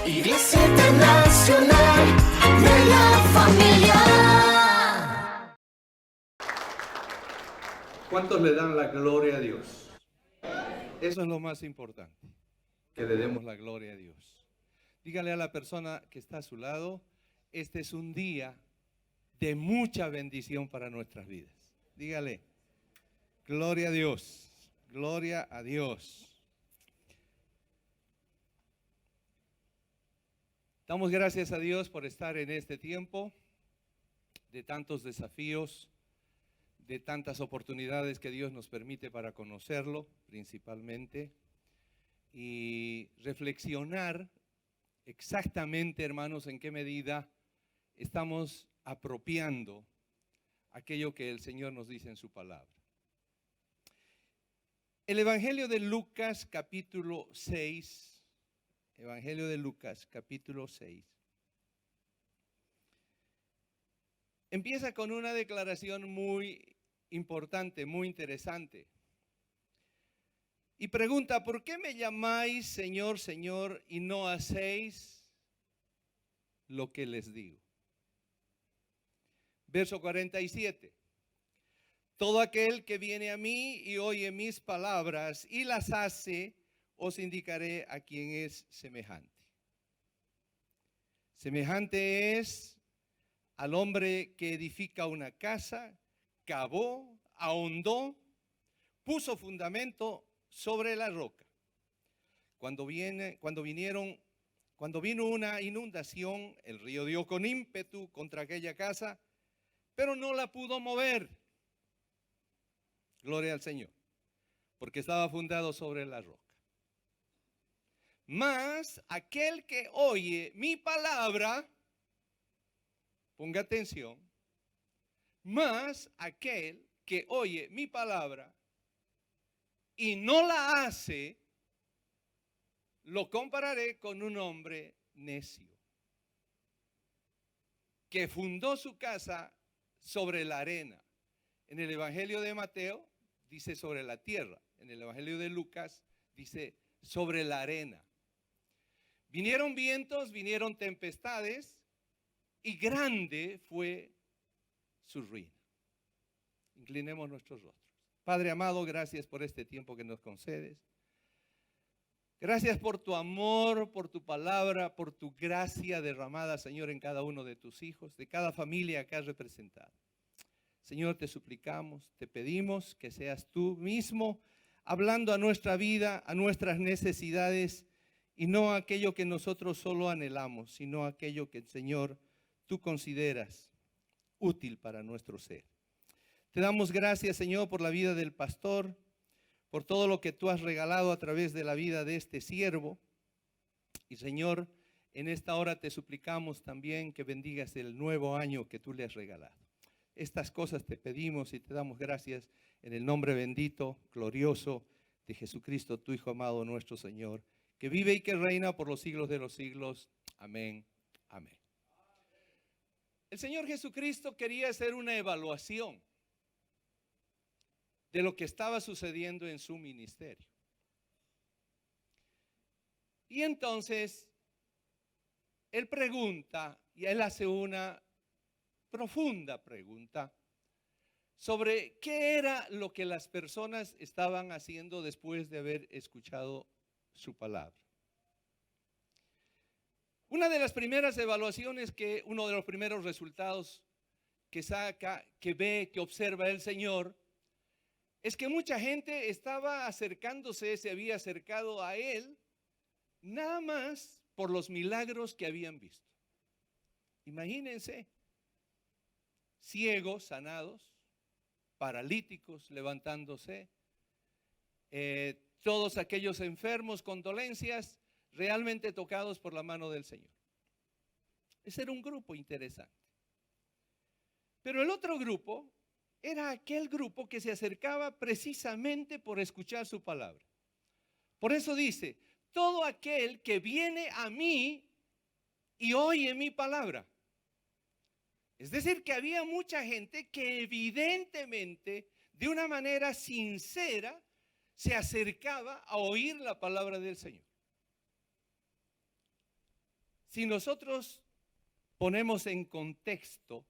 Iglesia Internacional de la Familia. ¿Cuántos le dan la gloria a Dios? Eso es lo más importante, que le demos la gloria a Dios. Dígale a la persona que está a su lado, este es un día de mucha bendición para nuestras vidas. Dígale, gloria a Dios, gloria a Dios. Damos gracias a Dios por estar en este tiempo de tantos desafíos, de tantas oportunidades que Dios nos permite para conocerlo principalmente y reflexionar exactamente, hermanos, en qué medida estamos apropiando aquello que el Señor nos dice en su palabra. El Evangelio de Lucas capítulo 6, Evangelio de Lucas capítulo 6, empieza con una declaración muy importante, muy interesante. Y pregunta, ¿por qué me llamáis Señor, Señor, y no hacéis lo que les digo? Verso 47. Todo aquel que viene a mí y oye mis palabras y las hace, os indicaré a quién es semejante. Semejante es al hombre que edifica una casa, cavó, ahondó, puso fundamento sobre la roca. Cuando vino una inundación, el río dio con ímpetu contra aquella casa, pero no la pudo mover. Gloria al Señor, porque estaba fundado sobre la roca. Mas aquel que oye mi palabra, ponga atención, mas aquel que oye mi palabra y no la hace, lo compararé con un hombre necio que fundó su casa sobre la arena. En el Evangelio de Mateo dice sobre la tierra, en el Evangelio de Lucas dice sobre la arena. Vinieron vientos, vinieron tempestades y grande fue su ruina. Inclinemos nuestros rostros. Padre amado, gracias por este tiempo que nos concedes. Gracias por tu amor, por tu palabra, por tu gracia derramada, Señor, en cada uno de tus hijos, de cada familia acá representada. Señor, te suplicamos, te pedimos que seas tú mismo hablando a nuestra vida, a nuestras necesidades, y no aquello que nosotros solo anhelamos, sino aquello que, Señor, tú consideras útil para nuestro ser. Te damos gracias, Señor, por la vida del pastor, por todo lo que tú has regalado a través de la vida de este siervo. Y, Señor, en esta hora te suplicamos también que bendigas el nuevo año que tú le has regalado. Estas cosas te pedimos y te damos gracias en el nombre bendito, glorioso de Jesucristo, tu Hijo amado, nuestro Señor, que vive y que reina por los siglos de los siglos. Amén, amén. El Señor Jesucristo quería hacer una evaluación de lo que estaba sucediendo en su ministerio. Y entonces, Él pregunta, y Él hace una profunda pregunta sobre qué era lo que las personas estaban haciendo después de haber escuchado su palabra. Una de las primeras evaluaciones uno de los primeros resultados que saca, que ve, que observa el Señor, es que mucha gente estaba acercándose, se había acercado a Él, nada más por los milagros que habían visto. Imagínense, ciegos sanados, paralíticos levantándose, todos aquellos enfermos con dolencias realmente tocados por la mano del Señor. Ese era un grupo interesante. Pero el otro grupo era aquel grupo que se acercaba precisamente por escuchar su palabra. Por eso dice, todo aquel que viene a mí y oye mi palabra. Es decir, que había mucha gente que evidentemente, de una manera sincera, se acercaba a oír la palabra del Señor. si nosotros ponemos en contexto,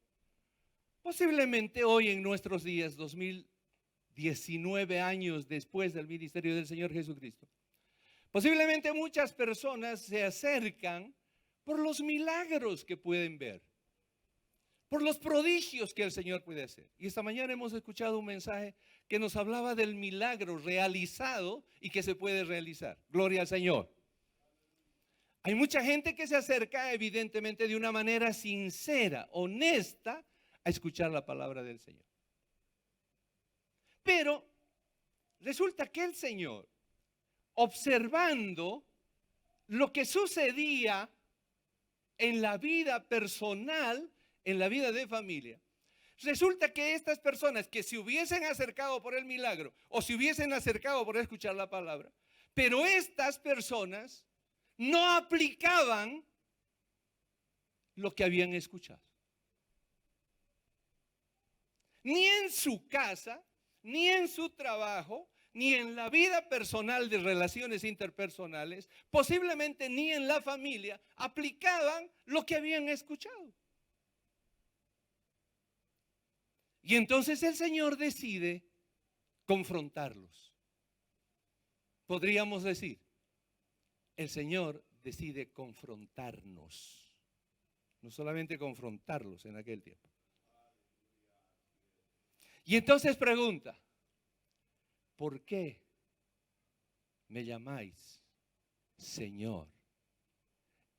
posiblemente hoy en nuestros días, 2019 años después del ministerio del Señor Jesucristo, posiblemente muchas personas se acercan por los milagros que pueden ver, por los prodigios que el Señor puede hacer. Y esta mañana hemos escuchado un mensaje que nos hablaba del milagro realizado y que se puede realizar. Gloria al Señor. Hay mucha gente que se acerca evidentemente de una manera sincera, honesta, a escuchar la palabra del Señor. Pero resulta que el Señor, observando lo que sucedía en la vida personal, en la vida de familia, resulta que estas personas que se hubiesen acercado por el milagro o se hubiesen acercado por escuchar la palabra, pero estas personas no aplicaban lo que habían escuchado. Ni en su casa, ni en su trabajo, ni en la vida personal de relaciones interpersonales, posiblemente ni en la familia, aplicaban lo que habían escuchado. Y entonces el Señor decide confrontarlos. Podríamos decir, el Señor decide confrontarnos, no solamente confrontarlos en aquel tiempo. Y entonces pregunta, ¿por qué me llamáis Señor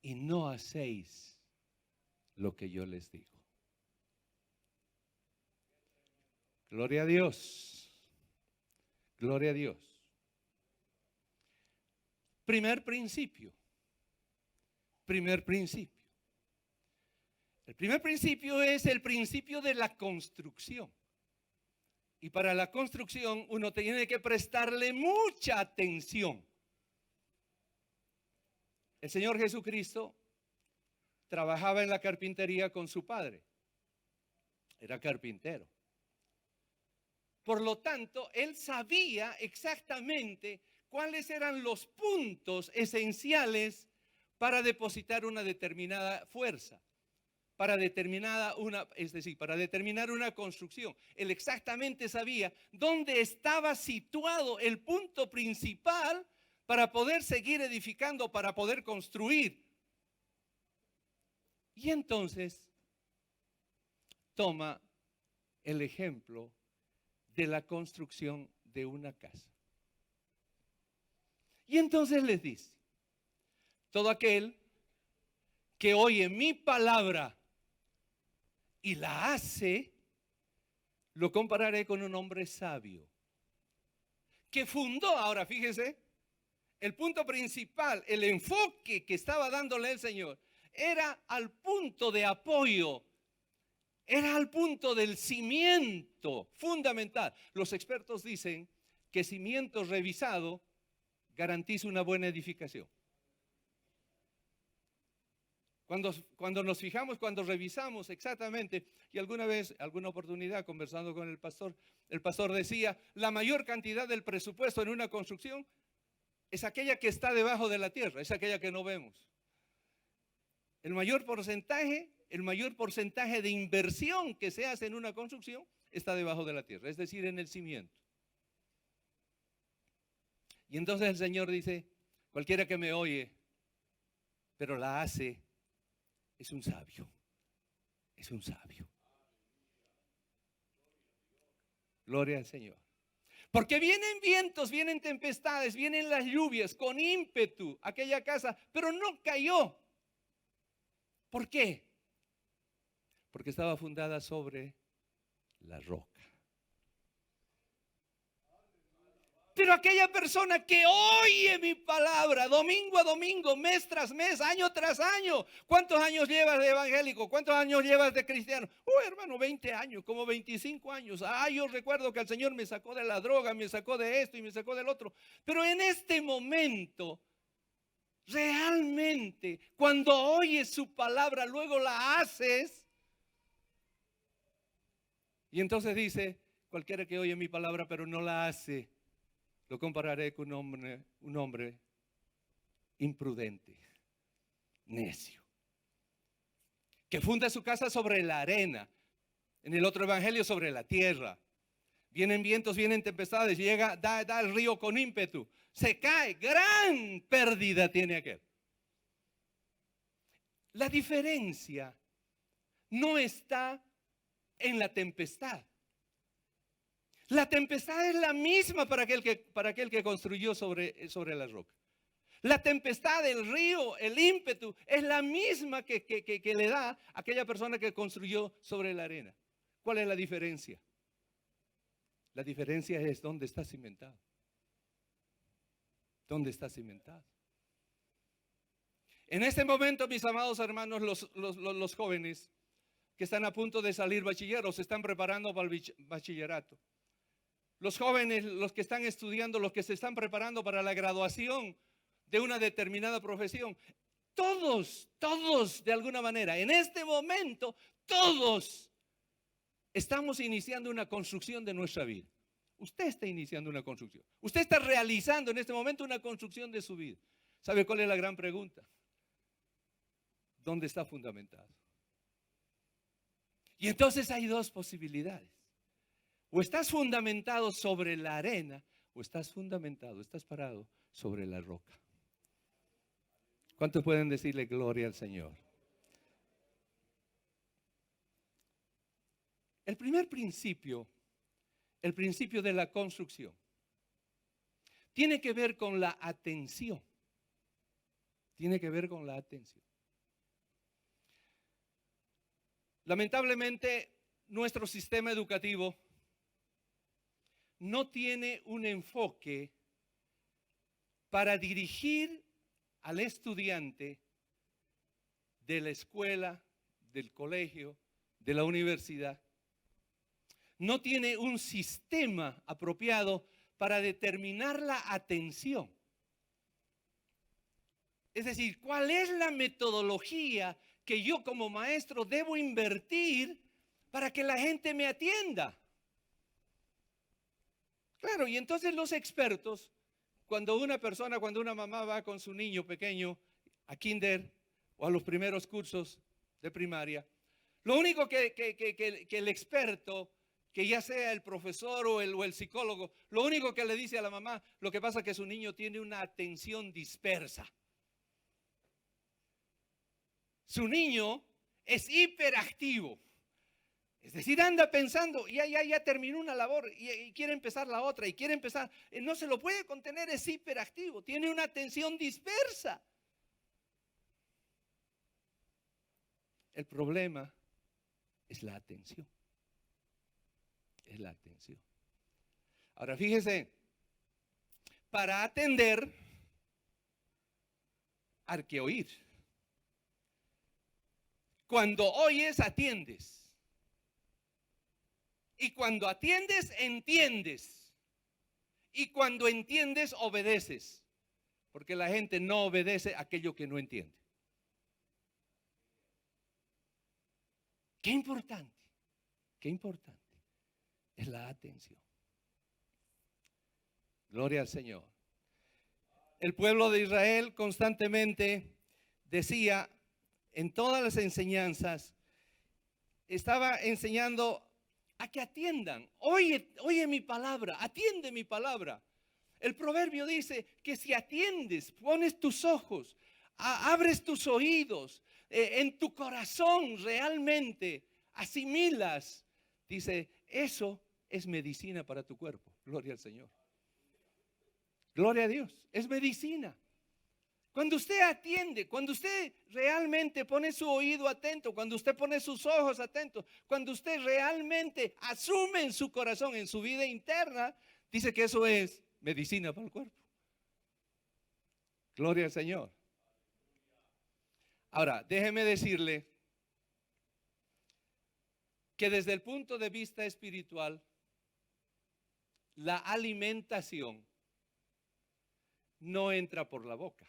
y no hacéis lo que yo les digo? Gloria a Dios. Gloria a Dios. Primer principio. Primer principio. El primer principio es el principio de la construcción. Y para la construcción uno tiene que prestarle mucha atención. El Señor Jesucristo trabajaba en la carpintería con su padre. Era carpintero. Por lo tanto, él sabía exactamente cuáles eran los puntos esenciales para depositar una determinada fuerza, para determinar una construcción. Él exactamente sabía dónde estaba situado el punto principal para poder seguir edificando, para poder construir. Y entonces toma el ejemplo de la construcción de una casa. Y entonces les dice, todo aquel que oye mi palabra y la hace, lo compararé con un hombre sabio que fundó. Ahora fíjense, el punto principal, el enfoque que estaba dándole el Señor era al punto de apoyo, era al punto del cimiento fundamental. Los expertos dicen que cimiento revisado garantiza una buena edificación. Cuando nos fijamos, cuando revisamos exactamente, y alguna vez, alguna oportunidad conversando con el pastor decía, la mayor cantidad del presupuesto en una construcción es aquella que está debajo de la tierra, es aquella que no vemos. El mayor porcentaje de inversión que se hace en una construcción está debajo de la tierra, es decir, en el cimiento. Y entonces el Señor dice, cualquiera que me oye, pero la hace, es un sabio, es un sabio. Gloria al Señor. Porque vienen vientos, vienen tempestades, vienen las lluvias con ímpetu a aquella casa, pero no cayó. ¿Por qué? Porque estaba fundada sobre la roca. Pero aquella persona que oye mi palabra domingo a domingo, mes tras mes, año tras año. ¿Cuántos años llevas de evangélico? ¿Cuántos años llevas de cristiano? Hermano, 20 años, como 25 años. Yo recuerdo que el Señor me sacó de la droga, me sacó de esto y me sacó del otro. Pero en este momento, realmente, cuando oyes su palabra, luego la haces. Y entonces dice, cualquiera que oye mi palabra pero no la hace, lo compararé con un hombre imprudente, necio. que funda su casa sobre la arena. En el otro evangelio sobre la tierra. Vienen vientos, vienen tempestades, llega, da el río con ímpetu. Se cae, gran pérdida tiene aquel. La diferencia no está en la tempestad. La tempestad es la misma para aquel que construyó sobre la roca. La tempestad, el río, el ímpetu es la misma que le da a aquella persona que construyó sobre la arena. ¿Cuál es la diferencia? La diferencia es dónde está cimentado. ¿Dónde está cimentado? En este momento, mis amados hermanos, los jóvenes que están a punto de salir bachilleros se están preparando para el bachillerato. Los jóvenes, los que están estudiando, los que se están preparando para la graduación de una determinada profesión. Todos de alguna manera, en este momento, todos estamos iniciando una construcción de nuestra vida. Usted está iniciando una construcción. Usted está realizando en este momento una construcción de su vida. ¿Sabe cuál es la gran pregunta? ¿Dónde está fundamentado? Y entonces hay dos posibilidades. O estás fundamentado sobre la arena, o estás fundamentado, estás parado sobre la roca. ¿Cuántos pueden decirle gloria al Señor? El primer principio, el principio de la construcción, tiene que ver con la atención. Tiene que ver con la atención. Lamentablemente, nuestro sistema educativo no tiene un enfoque para dirigir al estudiante de la escuela, del colegio, de la universidad. No tiene un sistema apropiado para determinar la atención. Es decir, ¿cuál es la metodología que yo como maestro debo invertir para que la gente me atienda? Claro, y entonces los expertos, cuando una mamá va con su niño pequeño a kinder o a los primeros cursos de primaria, lo único que el experto, que ya sea el profesor o el psicólogo, lo único que le dice a la mamá, lo que pasa es que su niño tiene una atención dispersa. Su niño es hiperactivo. Es decir, anda pensando, ya terminó una labor y quiere empezar la otra y quiere empezar. No se lo puede contener, es hiperactivo, tiene una atención dispersa. El problema es la atención. Es la atención. Ahora fíjese, para atender hay que oír. Cuando oyes, atiendes. Y cuando atiendes, entiendes. Y cuando entiendes, obedeces. Porque la gente no obedece aquello que no entiende. Qué importante es la atención. Gloria al Señor. El pueblo de Israel constantemente decía en todas las enseñanzas, estaba enseñando a que atiendan. Oye mi palabra, atiende mi palabra. El proverbio dice que si atiendes, pones tus ojos, abres tus oídos, en tu corazón realmente asimilas. Dice, eso es medicina para tu cuerpo. Gloria al Señor. Gloria a Dios. Es medicina. Cuando usted atiende, cuando usted realmente pone su oído atento, cuando usted pone sus ojos atentos, cuando usted realmente asume en su corazón, en su vida interna, dice que eso es medicina para el cuerpo. Gloria al Señor. Ahora, déjeme decirle que desde el punto de vista espiritual, la alimentación no entra por la boca.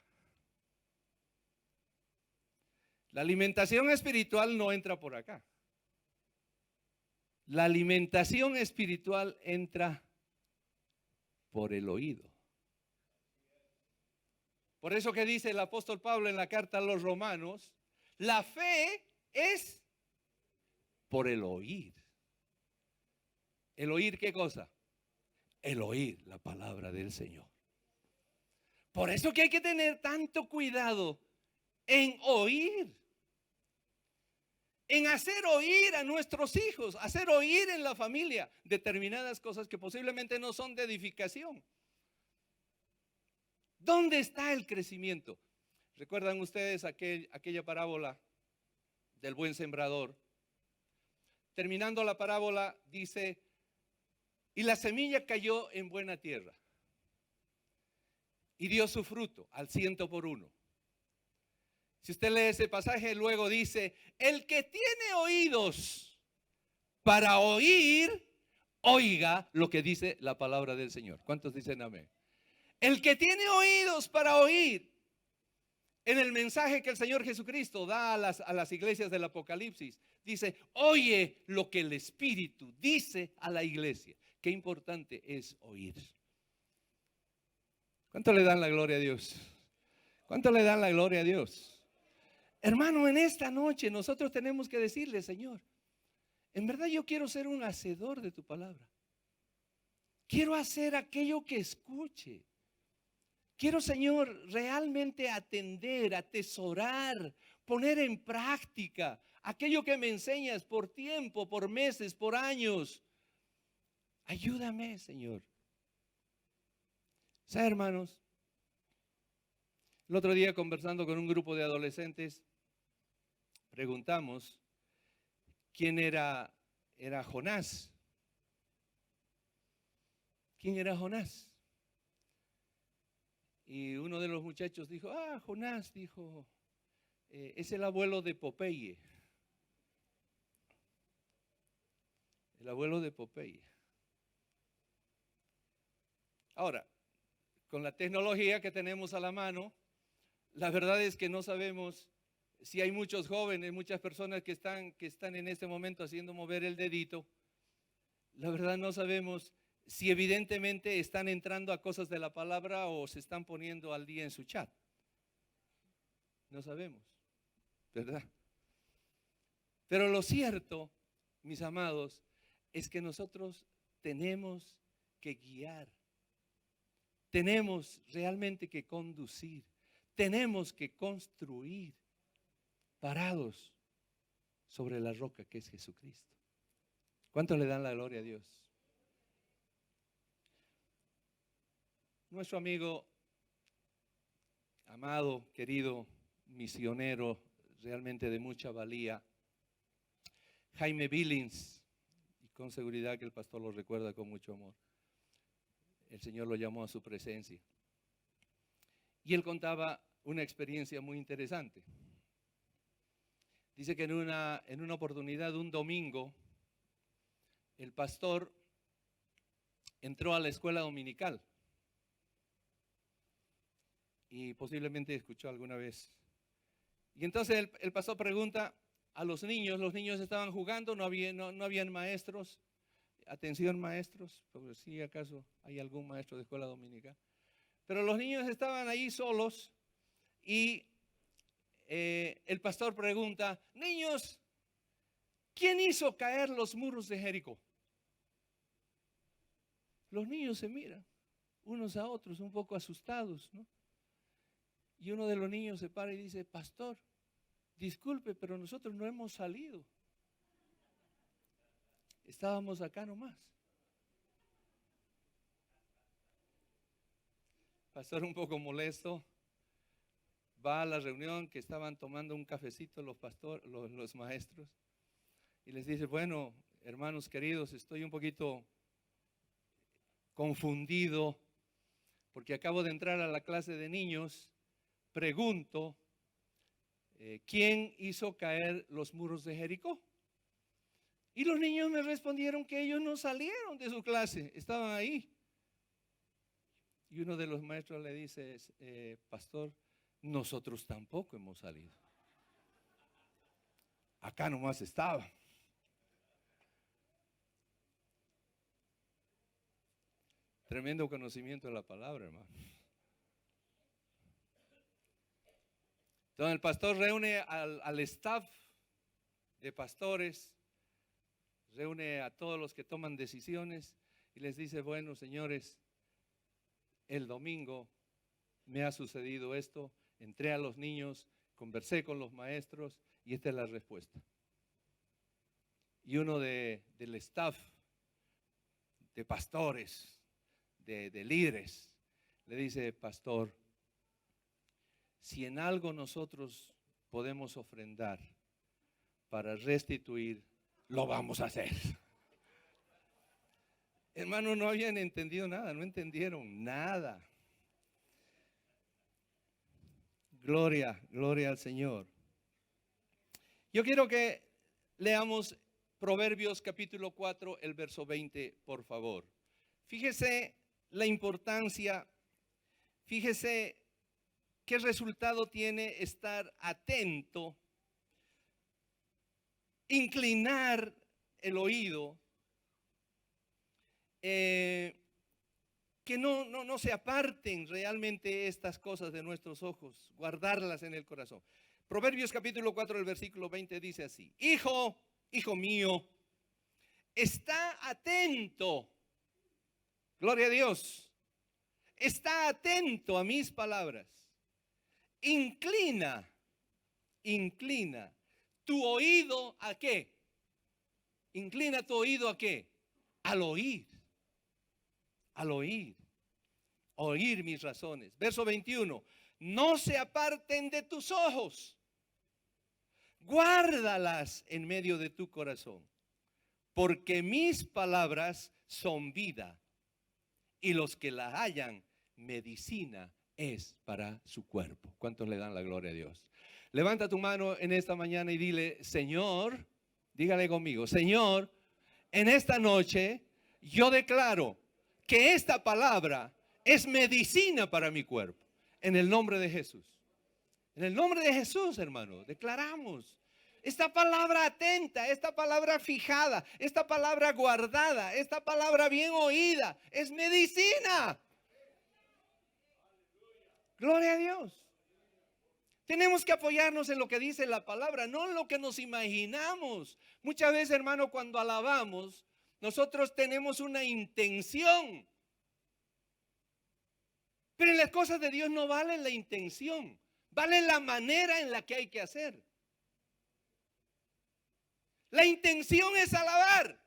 La alimentación espiritual no entra por acá. La alimentación espiritual entra por el oído. Por eso que dice el apóstol Pablo en la carta a los Romanos, la fe es por el oír. ¿El oír qué cosa? El oír la palabra del Señor. Por eso que hay que tener tanto cuidado en oír, en hacer oír a nuestros hijos, hacer oír en la familia determinadas cosas que posiblemente no son de edificación. ¿Dónde está el crecimiento? ¿Recuerdan ustedes aquella parábola del buen sembrador? Terminando la parábola dice, y la semilla cayó en buena tierra y dio su fruto al 100 por 1. Si usted lee ese pasaje, luego dice, el que tiene oídos para oír, oiga lo que dice la palabra del Señor. ¿Cuántos dicen amén? El que tiene oídos para oír, en el mensaje que el Señor Jesucristo da a las iglesias del Apocalipsis, dice, oye lo que el Espíritu dice a la iglesia. Qué importante es oír. ¿Cuánto le dan la gloria a Dios? ¿Cuánto le dan la gloria a Dios? Hermano, en esta noche nosotros tenemos que decirle, Señor, en verdad yo quiero ser un hacedor de tu palabra. Quiero hacer aquello que escuche. Quiero, Señor, realmente atender, atesorar, poner en práctica aquello que me enseñas por tiempo, por meses, por años. Ayúdame, Señor. ¿Sabe, hermanos? El otro día, conversando con un grupo de adolescentes, preguntamos quién era Jonás. ¿Quién era Jonás? Y uno de los muchachos dijo, Jonás, dijo, es el abuelo de Popeye. El abuelo de Popeye. Ahora, con la tecnología que tenemos a la mano, la verdad es que no sabemos si hay muchos jóvenes, muchas personas que están en este momento haciendo mover el dedito. La verdad no sabemos si evidentemente están entrando a cosas de la palabra o se están poniendo al día en su chat. No sabemos, ¿verdad? Pero lo cierto, mis amados, es que nosotros tenemos que guiar. Tenemos realmente que conducir. Tenemos que construir parados sobre la roca que es Jesucristo. ¿Cuánto le dan la gloria a Dios? Nuestro amigo, amado, querido, misionero, realmente de mucha valía, Jaime Billings, y con seguridad que el pastor lo recuerda con mucho amor. El Señor lo llamó a su presencia. Y él contaba una experiencia muy interesante. Dice que en una oportunidad, un domingo, el pastor entró a la escuela dominical. Y posiblemente escuchó alguna vez. Y entonces el pastor pregunta a los niños estaban jugando, no habían maestros. Atención, maestros, porque si acaso hay algún maestro de escuela dominical. Pero los niños estaban ahí solos y el pastor pregunta, niños, ¿quién hizo caer los muros de Jericó? Los niños se miran unos a otros un poco asustados, ¿no? Y uno de los niños se para y dice, pastor, disculpe, pero nosotros no hemos salido. Estábamos acá nomás. Pastor un poco molesto, va a la reunión que estaban tomando un cafecito los maestros, y les dice, bueno, hermanos queridos, estoy un poquito confundido porque acabo de entrar a la clase de niños. Pregunto, ¿quién hizo caer los muros de Jericó? Y los niños me respondieron que ellos no salieron de su clase, estaban ahí. Y uno de los maestros le dice, pastor, nosotros tampoco hemos salido. Acá nomás estaba. Tremendo conocimiento de la palabra, hermano. Entonces el pastor reúne al staff de pastores, reúne a todos los que toman decisiones y les dice, bueno, señores, el domingo me ha sucedido esto, entré a los niños, conversé con los maestros y esta es la respuesta. Y uno del staff, de pastores, de líderes, le dice, pastor, si en algo nosotros podemos ofrendar para restituir, lo vamos a hacer. Hermanos, no habían entendido nada, no entendieron nada. Gloria, gloria al Señor. Yo quiero que leamos Proverbios capítulo 4, el verso 20, por favor. Fíjese la importancia, fíjese qué resultado tiene estar atento, inclinar el oído, que no se aparten realmente estas cosas de nuestros ojos, guardarlas en el corazón. Proverbios capítulo 4, el versículo 20 dice así: Hijo mío, está atento, gloria a Dios, está atento a mis palabras, inclina tu oído ¿a qué? Inclina tu oído ¿a qué? Al oír mis razones. Verso 21, no se aparten de tus ojos, guárdalas en medio de tu corazón, porque mis palabras son vida, y los que las hallan, medicina es para su cuerpo. ¿Cuántos le dan la gloria a Dios? Levanta tu mano en esta mañana y dile, Señor, dígale conmigo, Señor, en esta noche yo declaro que esta palabra es medicina para mi cuerpo. En el nombre de Jesús. En el nombre de Jesús, hermano, declaramos esta palabra atenta, esta palabra fijada, esta palabra guardada, esta palabra bien oída, es medicina. Gloria a Dios. Tenemos que apoyarnos en lo que dice la palabra, no en lo que nos imaginamos. Muchas veces, hermano, cuando alabamos, nosotros tenemos una intención. Pero en las cosas de Dios no vale la intención, vale la manera en la que hay que hacer. La intención es alabar,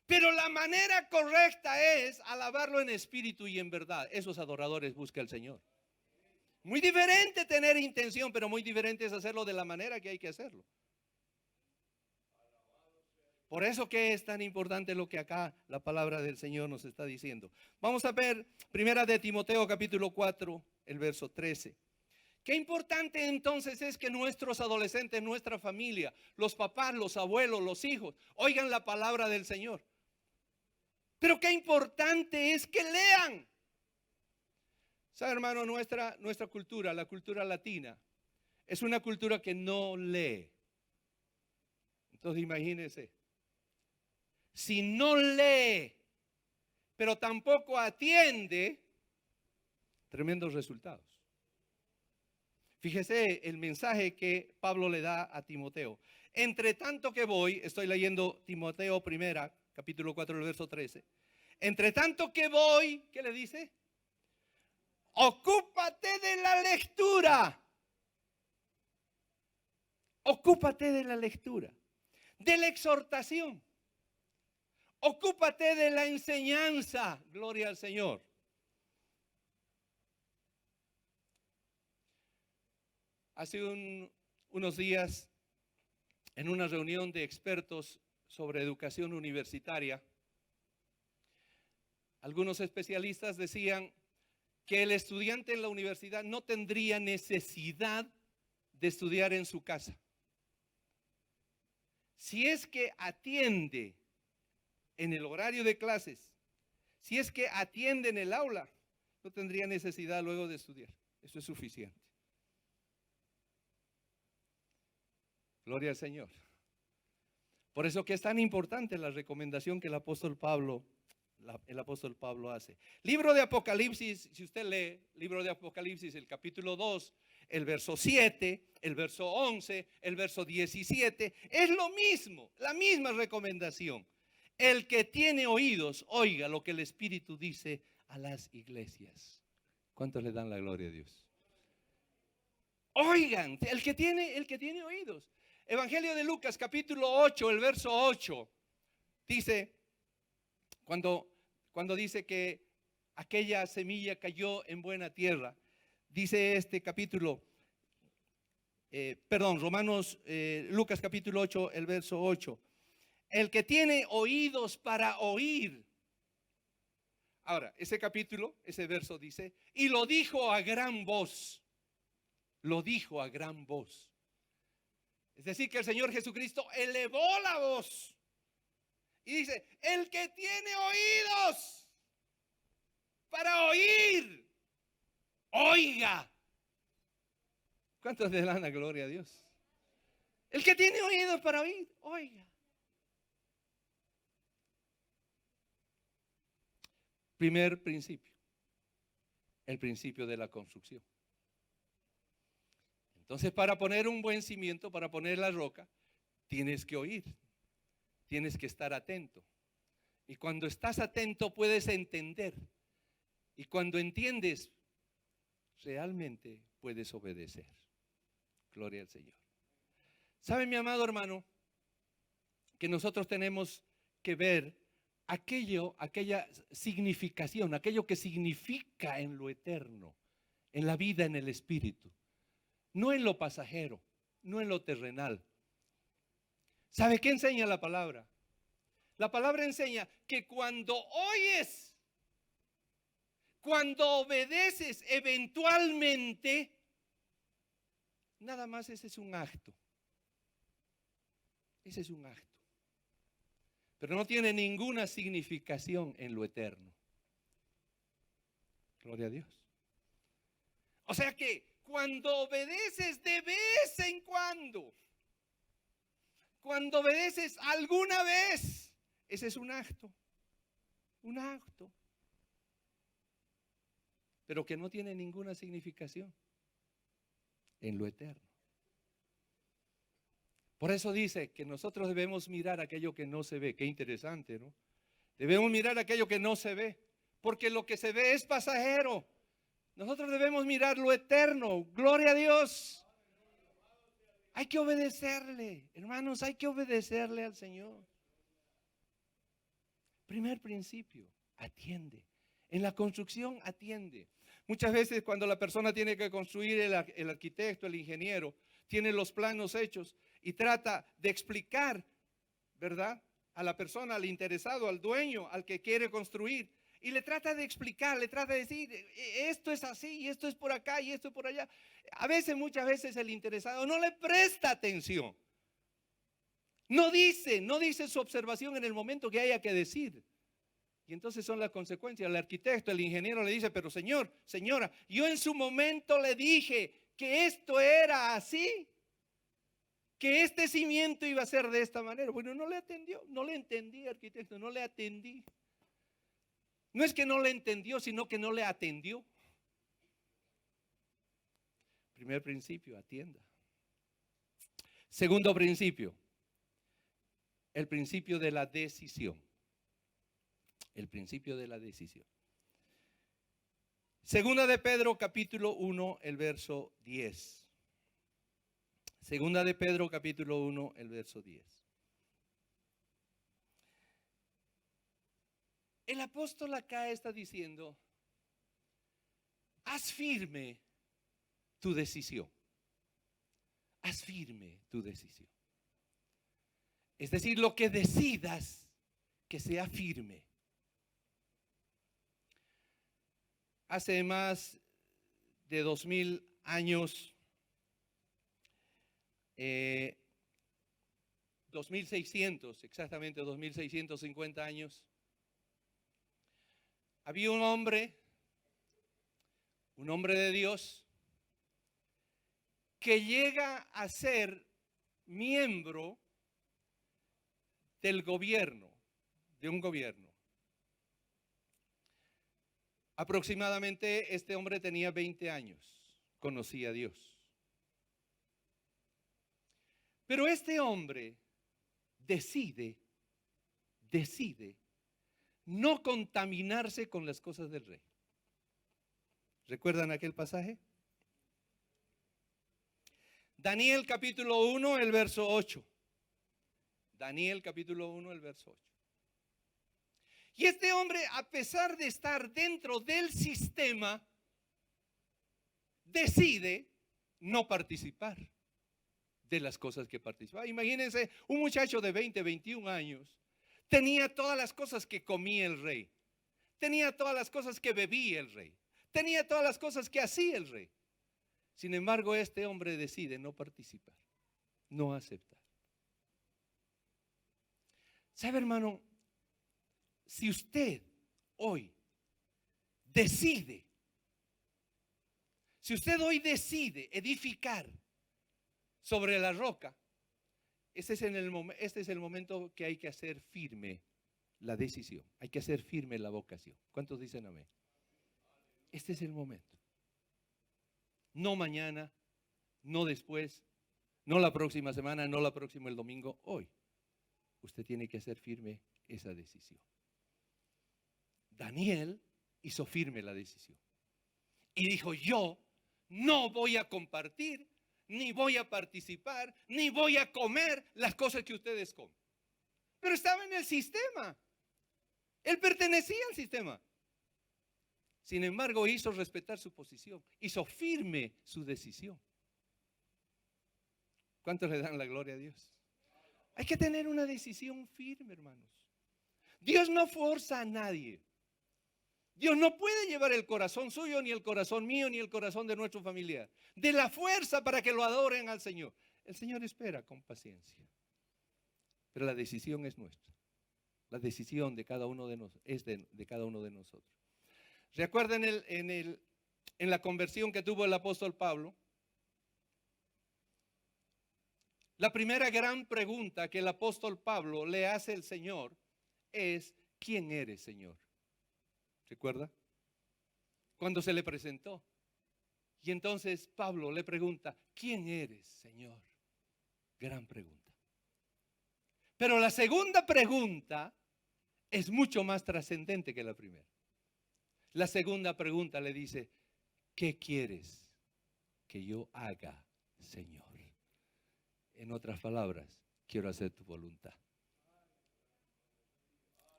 pero la manera correcta es alabarlo en espíritu y en verdad. Esos adoradores busca el Señor. Muy diferente tener intención, pero muy diferente es hacerlo de la manera que hay que hacerlo. Por eso que es tan importante lo que acá la palabra del Señor nos está diciendo. Vamos a ver primera de Timoteo capítulo 4, el verso 13. Qué importante entonces es que nuestros adolescentes, nuestra familia, los papás, los abuelos, los hijos, oigan la palabra del Señor. Pero qué importante es que lean. ¿Sabe, hermano? Nuestra cultura, la cultura latina, es una cultura que no lee. Entonces imagínense. Si no lee, pero tampoco atiende, tremendos resultados. Fíjese el mensaje que Pablo le da a Timoteo. Entre tanto que voy, estoy leyendo Timoteo primera, capítulo 4, el verso 13. Entre tanto que voy, ¿qué le dice? Ocúpate de la lectura. Ocúpate de la lectura, de la exhortación. Ocúpate de la enseñanza, gloria al Señor. Hace unos días, en una reunión de expertos sobre educación universitaria, algunos especialistas decían que el estudiante en la universidad no tendría necesidad de estudiar en su casa. Si es que atiende en el horario de clases, si es que atiende en el aula, no tendría necesidad luego de estudiar. Eso es suficiente. Gloria al Señor. Por eso que es tan importante la recomendación que el apóstol Pablo hace. Libro de Apocalipsis, si usted lee, libro de Apocalipsis, el capítulo 2, el verso 7, el verso 11, el verso 17. Es lo mismo, la misma recomendación. El que tiene oídos, oiga lo que el Espíritu dice a las iglesias. ¿Cuántos le dan la gloria a Dios? Oigan, el que tiene oídos. Evangelio de Lucas, capítulo 8, el verso 8, dice, cuando dice que aquella semilla cayó en buena tierra, dice este capítulo, Lucas capítulo 8, el verso 8, el que tiene oídos para oír. Ahora, ese capítulo, ese verso dice, y lo dijo a gran voz. Lo dijo a gran voz. Es decir, que el Señor Jesucristo elevó la voz y dice, el que tiene oídos para oír, oiga. ¿Cuántos le dan la gloria a Dios? El que tiene oídos para oír, oiga. Primer principio, el principio de la construcción. Entonces, para poner un buen cimiento, para poner la roca, tienes que oír, tienes que estar atento. Y cuando estás atento puedes entender. Y cuando entiendes, realmente puedes obedecer. Gloria al Señor. ¿Sabe, mi amado hermano, que nosotros tenemos que ver aquella significación, aquello que significa en lo eterno, en la vida, en el espíritu? No en lo pasajero, no en lo terrenal. ¿Sabe qué enseña la palabra? La palabra enseña que cuando oyes, cuando obedeces eventualmente, nada más ese es un acto. Ese es un acto. Pero no tiene ninguna significación en lo eterno. Gloria a Dios. O sea que cuando obedeces de vez en cuando obedeces alguna vez, ese es un acto, pero que no tiene ninguna significación en lo eterno. Por eso dice que nosotros debemos mirar aquello que no se ve. Qué interesante, ¿no? Debemos mirar aquello que no se ve, porque lo que se ve es pasajero. Nosotros debemos mirar lo eterno. Gloria a Dios. Hay que obedecerle, hermanos, hay que obedecerle al Señor. Primer principio, atiende. En la construcción atiende. Muchas veces cuando la persona tiene que construir, el arquitecto, el ingeniero, tiene los planos hechos y trata de explicar, ¿verdad?, a la persona, al interesado, al dueño, al que quiere construir. Y le trata de explicar, le trata de decir, esto es así, y esto es por acá, y esto es por allá. A veces, muchas veces el interesado no le presta atención. No dice su observación en el momento que haya que decir. Y entonces son las consecuencias. El arquitecto, el ingeniero le dice, pero señor, señora, yo en su momento le dije que esto era así, que este cimiento iba a ser de esta manera. Bueno, no le atendió, no le entendí, arquitecto, no le atendí. No es que no le entendió, sino que no le atendió. Primer principio, atienda. Segundo principio, el principio de la decisión. El principio de la decisión. Segunda de Pedro, capítulo 1, el verso 10. Segunda de Pedro, capítulo 1, el verso 10. El apóstol acá está diciendo, haz firme tu decisión. Haz firme tu decisión. Es decir, lo que decidas, que sea firme. Hace más de 2000 años, 2600, exactamente 2650 años, había un hombre de Dios, que llega a ser miembro del gobierno, de un gobierno. Aproximadamente este hombre tenía 20 años, conocía a Dios. Pero este hombre decide no contaminarse con las cosas del rey. ¿Recuerdan aquel pasaje? Daniel capítulo 1, el verso 8. Daniel capítulo 1, el verso 8. Y este hombre, a pesar de estar dentro del sistema, decide no participar de las cosas que participaba. Imagínense, un muchacho de 20, 21 años, tenía todas las cosas que comía el rey, tenía todas las cosas que bebía el rey, tenía todas las cosas que hacía el rey. Sin embargo, este hombre decide no participar, no aceptar. ¿Sabe, hermano? Si usted hoy decide, si usted hoy decide edificar sobre la roca, este es el momento que hay que hacer firme la decisión, hay que hacer firme la vocación. ¿Cuántos dicen amén? Este es el momento. No mañana, no después, no la próxima semana, no la próxima el domingo, hoy. Usted tiene que hacer firme esa decisión. Daniel hizo firme la decisión y dijo: yo no voy a compartir, ni voy a participar, ni voy a comer las cosas que ustedes comen. Pero estaba en el sistema, él pertenecía al sistema. Sin embargo, hizo respetar su posición, hizo firme su decisión. ¿Cuántos le dan la gloria a Dios? Hay que tener una decisión firme, hermanos. Dios no forza a nadie. Dios no puede llevar el corazón suyo, ni el corazón mío, ni el corazón de nuestra familia de la fuerza para que lo adoren al Señor. El Señor espera con paciencia. Pero la decisión es nuestra. La decisión de cada uno de nosotros es de cada uno de nosotros. ¿Recuerdan en la conversión que tuvo el apóstol Pablo? La primera gran pregunta que el apóstol Pablo le hace al Señor es: ¿quién eres, Señor? ¿Recuerda? Cuando se le presentó. Y entonces Pablo le pregunta: ¿quién eres, Señor? Gran pregunta. Pero la segunda pregunta es mucho más trascendente que la primera. La segunda pregunta le dice: ¿qué quieres que yo haga, Señor? En otras palabras, quiero hacer tu voluntad.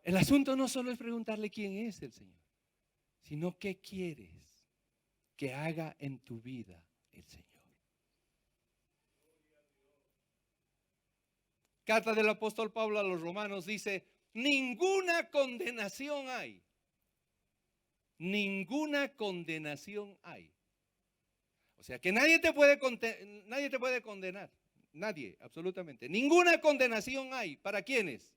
El asunto no solo es preguntarle quién es el Señor, sino qué quieres que haga en tu vida el Señor. Carta del apóstol Pablo a los romanos dice: ninguna condenación hay. Ninguna condenación hay. O sea que nadie te puede condenar. Nadie, absolutamente. Ninguna condenación hay. ¿Para quiénes?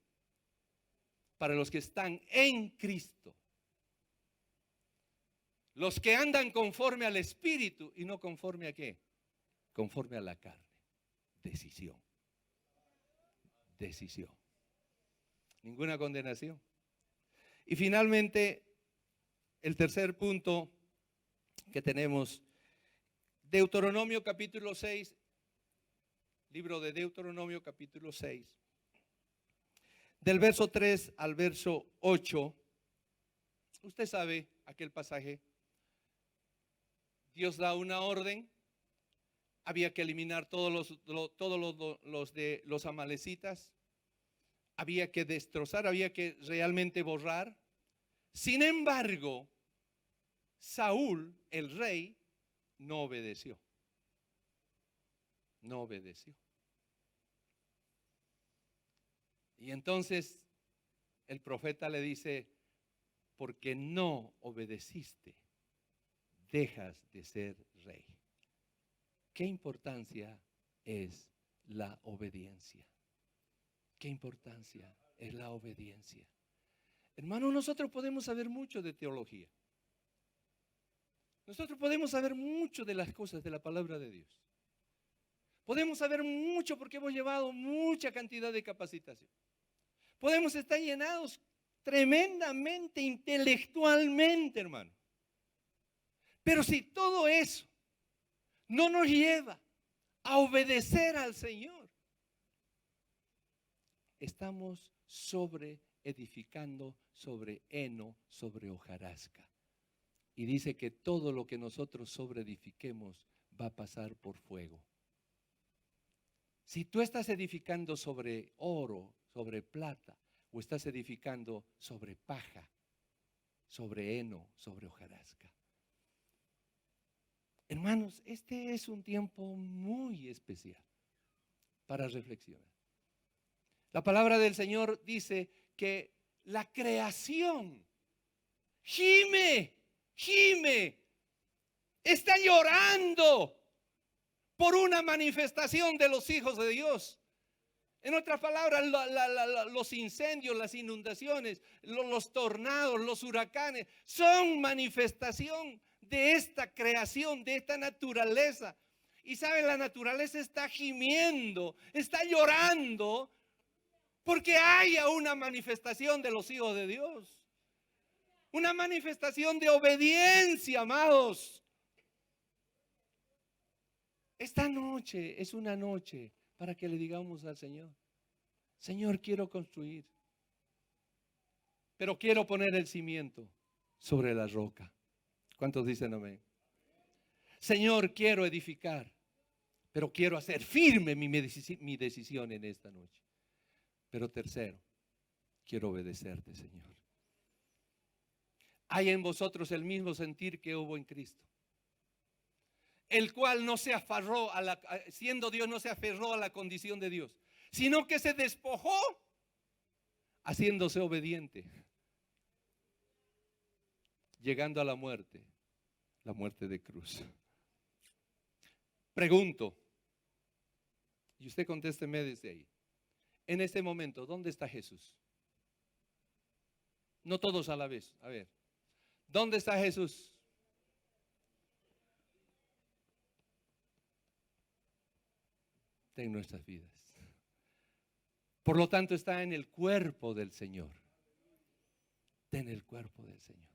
Para los que están en Cristo. Los que andan conforme al Espíritu y no conforme a ¿qué? Conforme a la carne. Decisión. Decisión. Ninguna condenación. Y finalmente, el tercer punto que tenemos, Deuteronomio capítulo 6, libro de Deuteronomio capítulo 6, del verso 3 al verso 8. Usted sabe aquel pasaje. Dios da una orden. Había que eliminar todos los amalecitas. Había que destrozar, había que realmente borrar. Sin embargo, Saúl, el rey, no obedeció. No obedeció. Y entonces el profeta le dice: porque no obedeciste, dejas de ser rey. ¿Qué importancia es la obediencia? ¿Qué importancia es la obediencia? Hermano, nosotros podemos saber mucho de teología. Nosotros podemos saber mucho de las cosas de la palabra de Dios. Podemos saber mucho porque hemos llevado mucha cantidad de capacitación. Podemos estar llenados tremendamente intelectualmente, hermano. Pero si todo eso no nos lleva a obedecer al Señor, estamos sobre edificando sobre heno, sobre hojarasca. Y dice que todo lo que nosotros sobre edifiquemos va a pasar por fuego. Si tú estás edificando sobre oro, sobre plata, o estás edificando sobre paja, sobre heno, sobre hojarasca. Hermanos, este es un tiempo muy especial para reflexionar. La palabra del Señor dice que la creación gime, está llorando por una manifestación de los hijos de Dios. En otras palabras, los incendios, las inundaciones, los tornados, los huracanes, son manifestación de esta creación, de esta naturaleza. Y saben, la naturaleza está gimiendo, está llorando, porque haya una manifestación de los hijos de Dios. Una manifestación de obediencia, amados. Esta noche es una noche para que le digamos al Señor: Señor, quiero construir, pero quiero poner el cimiento sobre la roca. ¿Cuántos dicen amén? Señor, quiero edificar, pero quiero hacer firme mi decisión en esta noche. Pero tercero, quiero obedecerte, Señor. Hay en vosotros el mismo sentir que hubo en Cristo, el cual no se aferró siendo Dios, no se aferró a la condición de Dios, sino que se despojó haciéndose obediente, llegando a la muerte de cruz. Pregunto, y usted contésteme desde ahí. En este momento, ¿dónde está Jesús? No todos a la vez. A ver, ¿dónde está Jesús? En nuestras vidas. Por lo tanto, está en el cuerpo del Señor. Está en el cuerpo del Señor.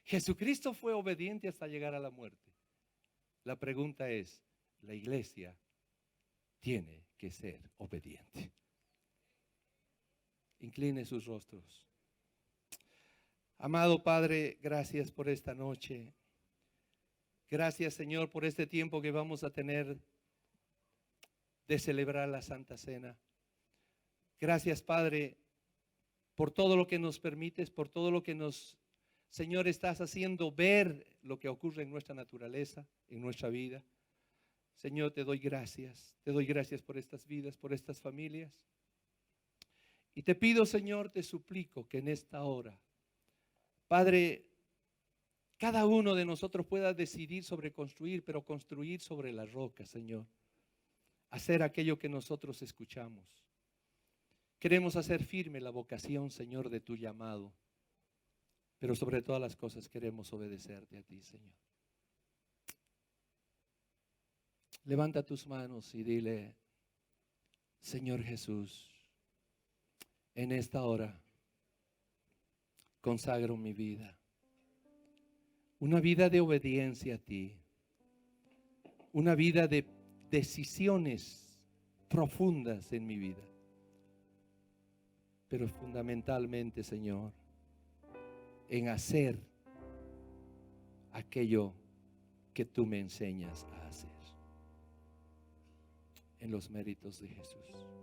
Jesucristo fue obediente hasta llegar a la muerte. La pregunta es, la iglesia tiene que ser obediente. Incline sus rostros. Amado Padre, gracias por esta noche. Gracias, Señor, por este tiempo que vamos a tener de celebrar la Santa Cena. Gracias, Padre, por todo lo que nos permites, por todo lo que nos, Señor, estás haciendo ver lo que ocurre en nuestra naturaleza, en nuestra vida. Señor, te doy gracias por estas vidas, por estas familias. Y te pido, Señor, te suplico que en esta hora, Padre, cada uno de nosotros pueda decidir sobre construir, pero construir sobre la roca, Señor. Hacer aquello que nosotros escuchamos. Queremos hacer firme la vocación, Señor, de tu llamado. Pero sobre todas las cosas queremos obedecerte a ti, Señor. Levanta tus manos y dile: Señor Jesús, en esta hora consagro mi vida. Una vida de obediencia a ti. Una vida de decisiones profundas en mi vida. Pero fundamentalmente, Señor, en hacer aquello que tú me enseñas a hacer. En los méritos de Jesús.